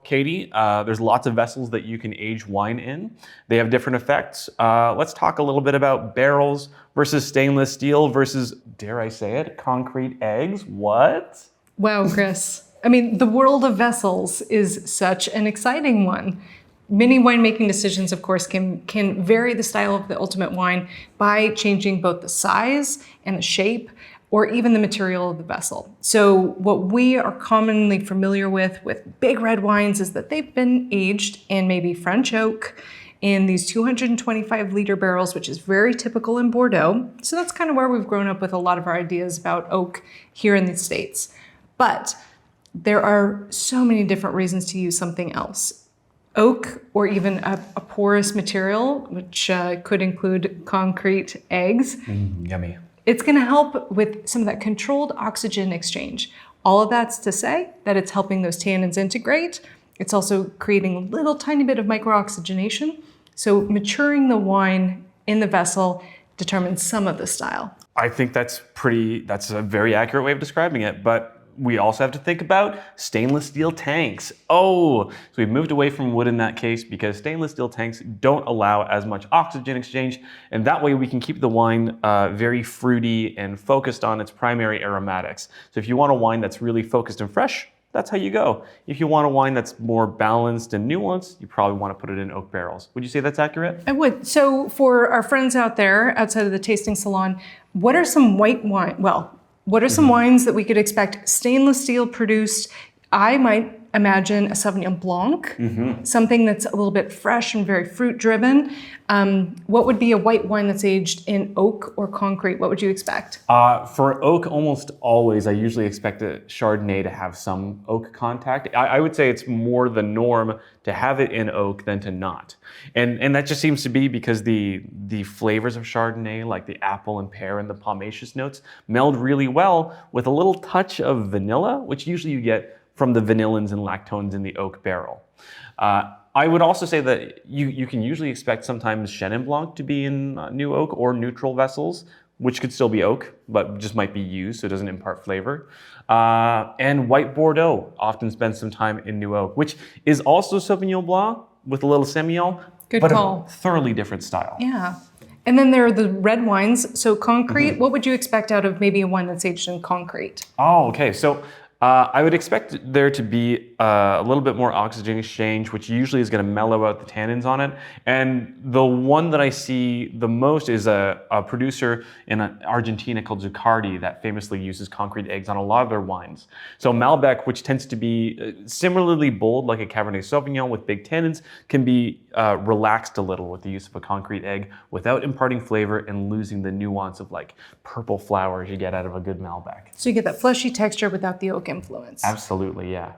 Katy. There's lots of vessels that you can age wine in. They have different effects. Let's talk a little bit about barrels versus stainless steel versus, dare I say it, concrete eggs. What? Wow, Chris. I mean, the world of vessels is such an exciting one. Many winemaking decisions, of course, can vary the style of the ultimate wine by changing both the size and the shape, or even the material of the vessel. So what we are commonly familiar with big red wines is that they've been aged in maybe French oak in these 225 liter barrels, which is very typical in Bordeaux. So that's kind of where we've grown up with a lot of our ideas about oak here in the States. But there are so many different reasons to use something else. Oak, or even a porous material, which could include concrete eggs. Yummy. It's gonna help with some of that controlled oxygen exchange. All of that's to say that it's helping those tannins integrate. It's also creating a little tiny bit of microoxygenation. So maturing the wine in the vessel determines some of the style. I think that's a very accurate way of describing it, but we also have to think about stainless steel tanks. Oh, so we've moved away from wood in that case because stainless steel tanks don't allow as much oxygen exchange, and that way we can keep the wine very fruity and focused on its primary aromatics. So if you want a wine that's really focused and fresh, that's how you go. If you want a wine that's more balanced and nuanced, you probably want to put it in oak barrels. Would you say that's accurate? I would. So for our friends out there outside of the tasting salon, what are some white wine? Well, what are some wines that we could expect stainless steel produced? I might imagine a Sauvignon Blanc, something that's a little bit fresh and very fruit driven. What would be a white wine that's aged in oak or concrete? What would you expect? For oak, almost always, I usually expect a Chardonnay to have some oak contact. I would say it's more the norm to have it in oak than to not. And that just seems to be because the flavors of Chardonnay, like the apple and pear and the pomaceous notes, meld really well with a little touch of vanilla, which usually you get from the vanillins and lactones in the oak barrel. I would also say that you can usually expect sometimes Chenin Blanc to be in new oak or neutral vessels, which could still be oak, but just might be used so it doesn't impart flavor. And white Bordeaux often spends some time in new oak, which is also Sauvignon Blanc with a little Semillon, but call. A thoroughly different style. Yeah. And then there are the red wines. So concrete, what would you expect out of maybe a wine that's aged in concrete? Oh, okay. So I would expect there to be a little bit more oxygen exchange, which usually is going to mellow out the tannins on it. And the one that I see the most is a producer in Argentina called Zucardi that famously uses concrete eggs on a lot of their wines. So Malbec, which tends to be similarly bold like a Cabernet Sauvignon with big tannins, can be relaxed a little with the use of a concrete egg without imparting flavor and losing the nuance of like purple flowers you get out of a good Malbec. So you get that fleshy texture without the oak influence. Absolutely, yeah.